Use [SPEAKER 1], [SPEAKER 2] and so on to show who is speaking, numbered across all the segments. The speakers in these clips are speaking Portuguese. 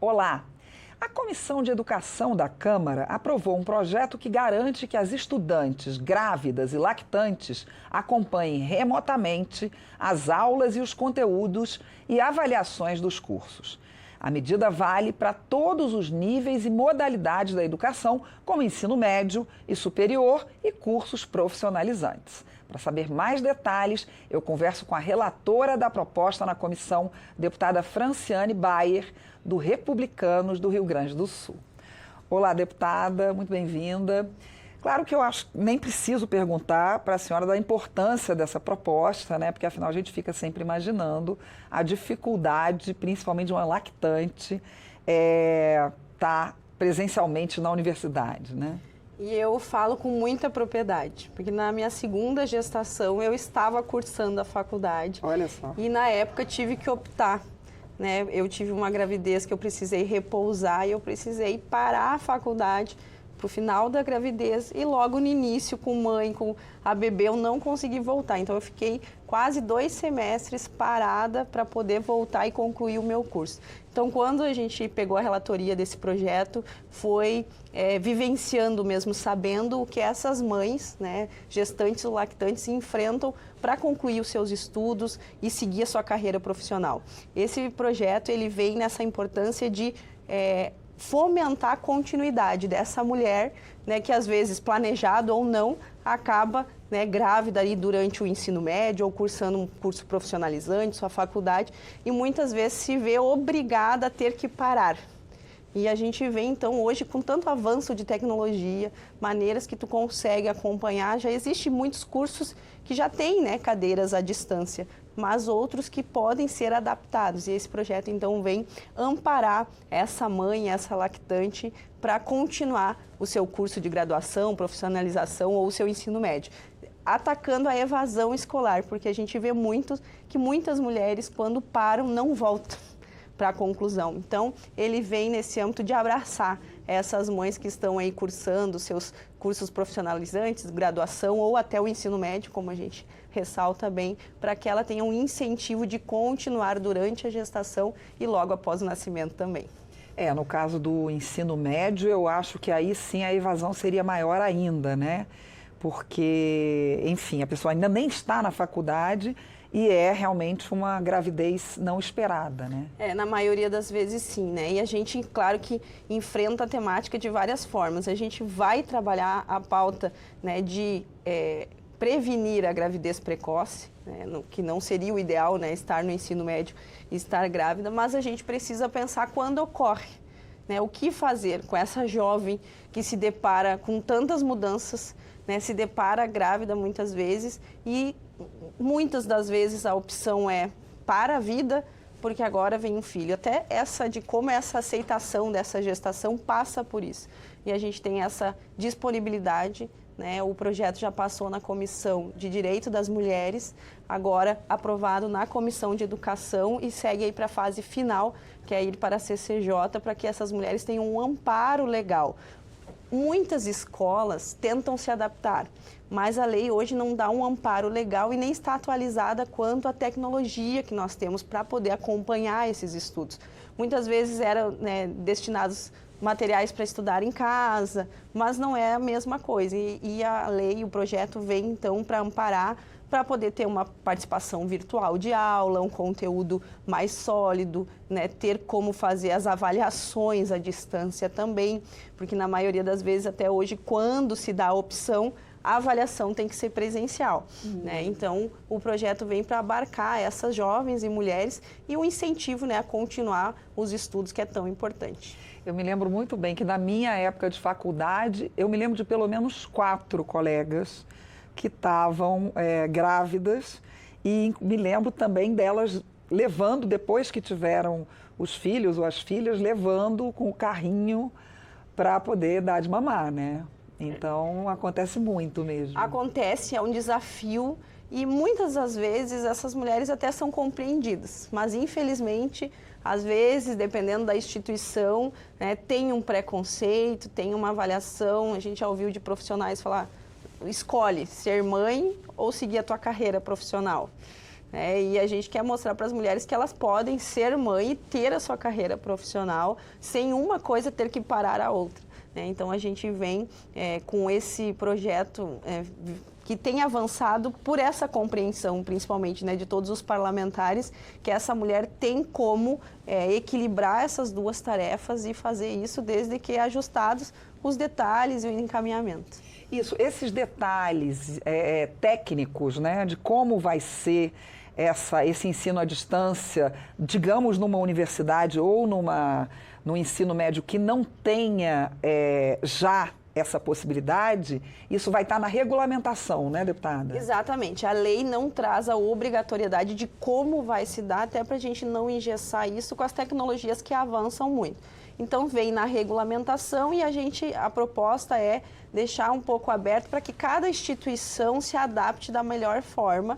[SPEAKER 1] Olá! A Comissão de Educação da Câmara aprovou um projeto que garante que as estudantes grávidas e lactantes acompanhem remotamente as aulas e os conteúdos e avaliações dos cursos. A medida vale para todos os níveis e modalidades da educação, como ensino médio e superior e cursos profissionalizantes. Para saber mais detalhes, eu converso com a relatora da proposta na comissão, deputada Franciane Bayer, do Republicanos do Rio Grande do Sul. Olá, deputada, muito bem-vinda. Claro que eu acho que nem preciso perguntar para a senhora da importância dessa proposta, né? Porque afinal a gente fica sempre imaginando a dificuldade, principalmente de uma lactante, estar presencialmente na universidade, né?
[SPEAKER 2] E eu falo com muita propriedade, porque na minha segunda gestação eu estava cursando a faculdade.
[SPEAKER 1] Olha só.
[SPEAKER 2] E na época tive que optar, né? Eu tive uma gravidez que eu precisei repousar e eu precisei parar a faculdade para o final da gravidez e logo no início com mãe, com a bebê, eu não consegui voltar. Então eu fiquei quase 2 semestres parada para poder voltar e concluir o meu curso. Então quando a gente pegou a relatoria desse projeto, foi vivenciando mesmo, sabendo o que essas mães, né, gestantes ou lactantes, enfrentam para concluir os seus estudos e seguir a sua carreira profissional. Esse projeto ele vem nessa importância de fomentar a continuidade dessa mulher, né, que às vezes, planejado ou não, acaba, né, grávida ali durante o ensino médio ou cursando um curso profissionalizante, sua faculdade, e muitas vezes se vê obrigada a ter que parar. E a gente vê, então, hoje, com tanto avanço de tecnologia, maneiras que tu consegue acompanhar, já existem muitos cursos que já têm, né, cadeiras à distância, mas outros que podem ser adaptados. E esse projeto, então, vem amparar essa mãe, essa lactante, para continuar o seu curso de graduação, profissionalização ou o seu ensino médio, atacando a evasão escolar, porque a gente vê que muitas mulheres, quando param, não voltam para a conclusão. Então, ele vem nesse âmbito de abraçar essas mães que estão aí cursando seus cursos profissionalizantes, graduação ou até o ensino médio, como a gente ressalta bem, para que ela tenha um incentivo de continuar durante a gestação e logo após o nascimento também.
[SPEAKER 1] No caso do ensino médio, eu acho que aí sim a evasão seria maior ainda, né? Porque, enfim, a pessoa ainda nem está na faculdade e é realmente uma gravidez não esperada, né?
[SPEAKER 2] Na maioria das vezes sim, né? E a gente, claro que enfrenta a temática de várias formas. A gente vai trabalhar a pauta, né, de prevenir a gravidez precoce, né, que não seria o ideal, né, estar no ensino médio e estar grávida, mas a gente precisa pensar quando ocorre, né? O que fazer com essa jovem que se depara com tantas mudanças, né, se depara grávida muitas vezes e muitas das vezes a opção é para a vida, porque agora vem um filho. Até como essa aceitação dessa gestação passa por isso. E a gente tem essa disponibilidade, né? O projeto já passou na Comissão de Direito das Mulheres, agora aprovado na Comissão de Educação e segue aí para a fase final, que é ir para a CCJ, para que essas mulheres tenham um amparo legal. Muitas escolas tentam se adaptar, mas a lei hoje não dá um amparo legal e nem está atualizada quanto à tecnologia que nós temos para poder acompanhar esses estudos. Muitas vezes eram, né, destinados materiais para estudar em casa, mas não é a mesma coisa. E a lei, o projeto vem então para amparar, para poder ter uma participação virtual de aula, um conteúdo mais sólido, né, ter como fazer as avaliações à distância também, porque na maioria das vezes até hoje, quando se dá a opção, a avaliação tem que ser presencial, né? Então, o projeto vem para abarcar essas jovens e mulheres e o incentivo, né, a continuar os estudos, que é tão importante.
[SPEAKER 1] Eu me lembro muito bem que na minha época de faculdade, eu me lembro de pelo menos 4 colegas que estavam grávidas e me lembro também delas levando, depois que tiveram os filhos ou as filhas, levando com o carrinho para poder dar de mamar, né? Então, acontece muito mesmo.
[SPEAKER 2] Acontece, é um desafio e muitas das vezes essas mulheres até são compreendidas, mas infelizmente, às vezes, dependendo da instituição, né, tem um preconceito, tem uma avaliação. A gente já ouviu de profissionais falar: escolhe ser mãe ou seguir a tua carreira profissional. E a gente quer mostrar para as mulheres que elas podem ser mãe e ter a sua carreira profissional sem uma coisa ter que parar a outra. Então, a gente vem com esse projeto que tem avançado por essa compreensão, principalmente, de todos os parlamentares, que essa mulher tem como equilibrar essas duas tarefas e fazer isso desde que ajustados os detalhes e o encaminhamento.
[SPEAKER 1] Isso, esses detalhes técnicos, de como vai ser esse ensino à distância, digamos, numa universidade ou no ensino médio que não tenha já essa possibilidade, isso vai estar na regulamentação, né, deputada?
[SPEAKER 2] Exatamente. A lei não traz a obrigatoriedade de como vai se dar, até para a gente não engessar isso com as tecnologias que avançam muito. Então, vem na regulamentação e a proposta é deixar um pouco aberto para que cada instituição se adapte da melhor forma,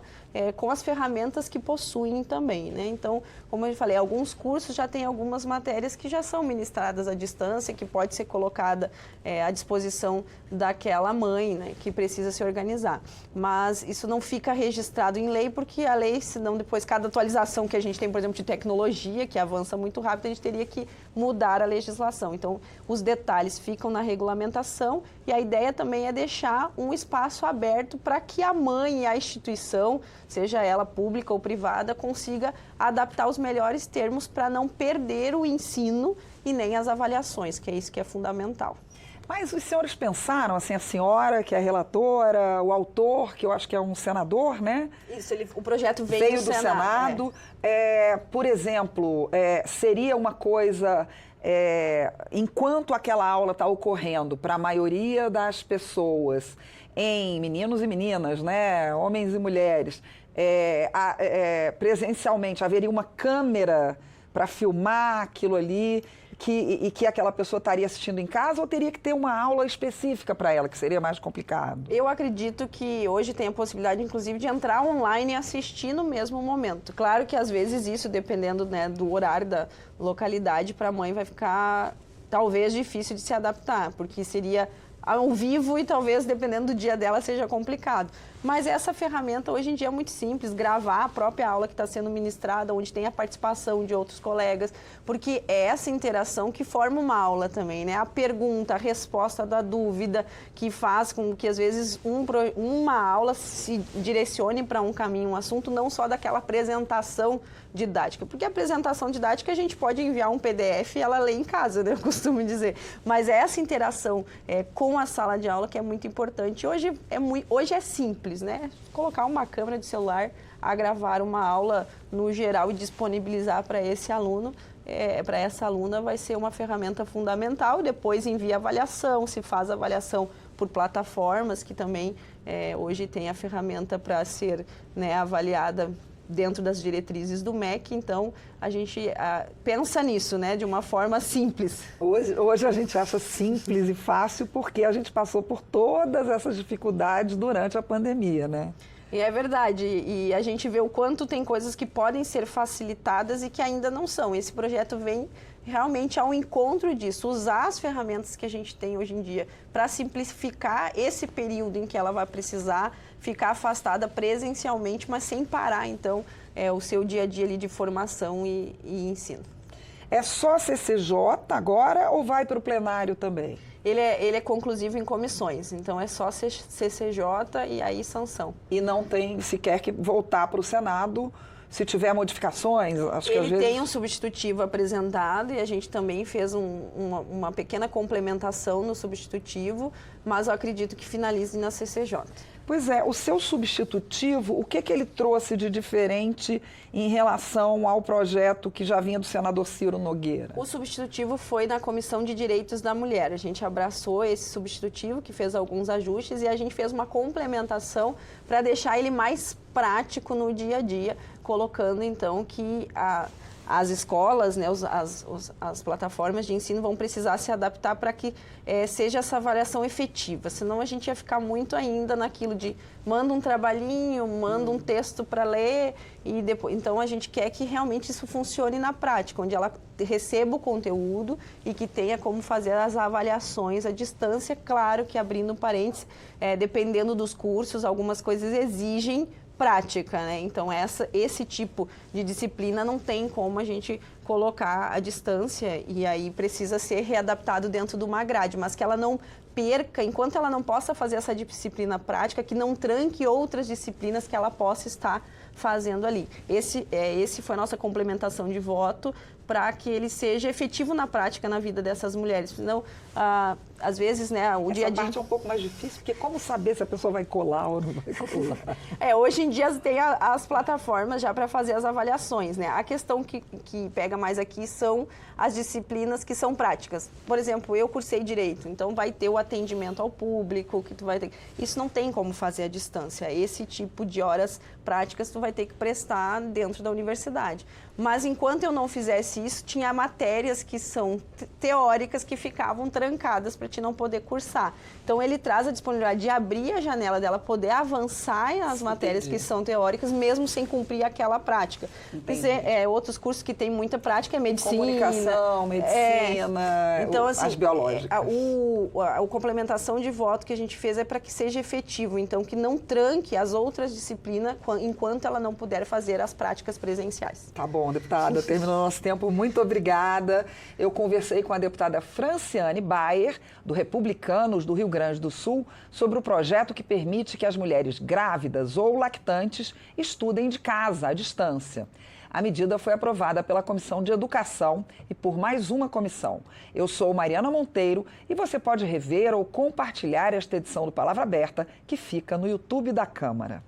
[SPEAKER 2] com as ferramentas que possuem também, Então, como eu falei, alguns cursos já têm algumas matérias que já são ministradas à distância, que pode ser colocada à disposição daquela mãe, que precisa se organizar. Mas isso não fica registrado em lei, porque a lei, senão depois cada atualização que a gente tem, por exemplo, de tecnologia, que avança muito rápido, a gente teria que mudar a legislação. Então, os detalhes ficam na regulamentação e a ideia também é deixar um espaço aberto para que a mãe e a instituição, seja ela pública ou privada, consiga adaptar os melhores termos para não perder o ensino e nem as avaliações, que é isso que é fundamental.
[SPEAKER 1] Mas os senhores pensaram, assim, a senhora, que é a relatora, o autor, que eu acho que é um senador, né?
[SPEAKER 2] Isso, o projeto veio do Senado.
[SPEAKER 1] Por exemplo, seria uma coisa, enquanto aquela aula está ocorrendo para a maioria das pessoas, em meninos e meninas, né, homens e mulheres, presencialmente haveria uma câmera para filmar aquilo ali, e que aquela pessoa estaria assistindo em casa, ou teria que ter uma aula específica para ela, que seria mais complicado?
[SPEAKER 2] Eu acredito que hoje tem a possibilidade, inclusive, de entrar online e assistir no mesmo momento. Claro que, às vezes, isso, dependendo do horário da localidade, para a mãe vai ficar, talvez, difícil de se adaptar, porque seria ao vivo e talvez, dependendo do dia dela, seja complicado. Mas essa ferramenta, hoje em dia, é muito simples, gravar a própria aula que está sendo ministrada, onde tem a participação de outros colegas, porque é essa interação que forma uma aula também, A pergunta, a resposta da dúvida, que faz com que, às vezes, uma aula se direcione para um caminho, um assunto, não só daquela apresentação didática, porque a apresentação didática a gente pode enviar um PDF e ela lê em casa, eu costumo dizer, mas é essa interação com a sala de aula que é muito importante. Hoje é simples, colocar uma câmera de celular a gravar uma aula no geral e disponibilizar para esse aluno, para essa aluna, vai ser uma ferramenta fundamental. Depois envia avaliação, se faz avaliação por plataformas, que também hoje tem a ferramenta para ser avaliada dentro das diretrizes do MEC, então a gente pensa nisso, de uma forma simples.
[SPEAKER 1] Hoje a gente acha simples e fácil porque a gente passou por todas essas dificuldades durante a pandemia,
[SPEAKER 2] E é verdade, e a gente vê o quanto tem coisas que podem ser facilitadas e que ainda não são. Esse projeto vem realmente ao encontro disso, usar as ferramentas que a gente tem hoje em dia para simplificar esse período em que ela vai precisar ficar afastada presencialmente, mas sem parar, então, o seu dia a dia ali de formação e ensino.
[SPEAKER 1] É só CCJ agora ou vai para o plenário também?
[SPEAKER 2] Ele é conclusivo em comissões, então é só CCJ e aí sanção.
[SPEAKER 1] E não tem sequer que voltar para o Senado se tiver modificações?
[SPEAKER 2] Ele tem um substitutivo apresentado e a gente também fez uma pequena complementação no substitutivo, mas eu acredito que finalize na CCJ.
[SPEAKER 1] Pois é, o seu substitutivo, o que ele trouxe de diferente em relação ao projeto que já vinha do senador Ciro Nogueira?
[SPEAKER 2] O substitutivo foi na Comissão de Direitos da Mulher. A gente abraçou esse substitutivo, que fez alguns ajustes, e a gente fez uma complementação para deixar ele mais prático no dia a dia, colocando então que as escolas, as plataformas de ensino vão precisar se adaptar para que seja essa avaliação efetiva. Senão a gente ia ficar muito ainda naquilo de manda um trabalhinho, manda um texto para ler e depois. Então a gente quer que realmente isso funcione na prática, onde ela receba o conteúdo e que tenha como fazer as avaliações à distância. Claro que, abrindo parênteses, dependendo dos cursos, algumas coisas exigem prática, né? Então, esse tipo de disciplina não tem como a gente colocar à distância e aí precisa ser readaptado dentro de uma grade, mas que ela não perca, enquanto ela não possa fazer essa disciplina prática, que não tranque outras disciplinas que ela possa estar fazendo ali. Esse foi a nossa complementação de voto para que ele seja efetivo na prática na vida dessas mulheres. Senão, às vezes, né, o dia a dia...
[SPEAKER 1] Essa parte é um pouco mais difícil, porque como saber se a pessoa vai colar ou não vai colar?
[SPEAKER 2] Hoje em dia tem as plataformas já para fazer as avaliações, né? A questão que pega mais aqui são as disciplinas que são práticas. Por exemplo, eu cursei Direito, então vai ter o atendimento ao público, que tu vai ter... Isso não tem como fazer à distância. Esse tipo de horas práticas tu vai ter que prestar dentro da universidade. Mas enquanto eu não fizesse isso, tinha matérias que são teóricas que ficavam trancadas para te não poder cursar. Então, ele traz a disponibilidade de abrir a janela dela, poder avançar nas matérias que são teóricas, mesmo sem cumprir aquela prática. Mas, outros cursos que tem muita prática é medicina.
[SPEAKER 1] Comunicação, medicina,
[SPEAKER 2] então, assim,
[SPEAKER 1] as biológicas.
[SPEAKER 2] A complementação de voto que a gente fez é para que seja efetivo, então que não tranque as outras disciplinas enquanto ela não puder fazer as práticas presenciais.
[SPEAKER 1] Tá bom, deputada, terminou nosso tempo. Muito obrigada. Eu conversei com a deputada Franciane Bayer, do Republicanos do Rio Grande do Sul, sobre o projeto que permite que as mulheres grávidas ou lactantes estudem de casa, à distância. A medida foi aprovada pela Comissão de Educação e por mais uma comissão. Eu sou Mariana Monteiro e você pode rever ou compartilhar esta edição do Palavra Aberta, que fica no YouTube da Câmara.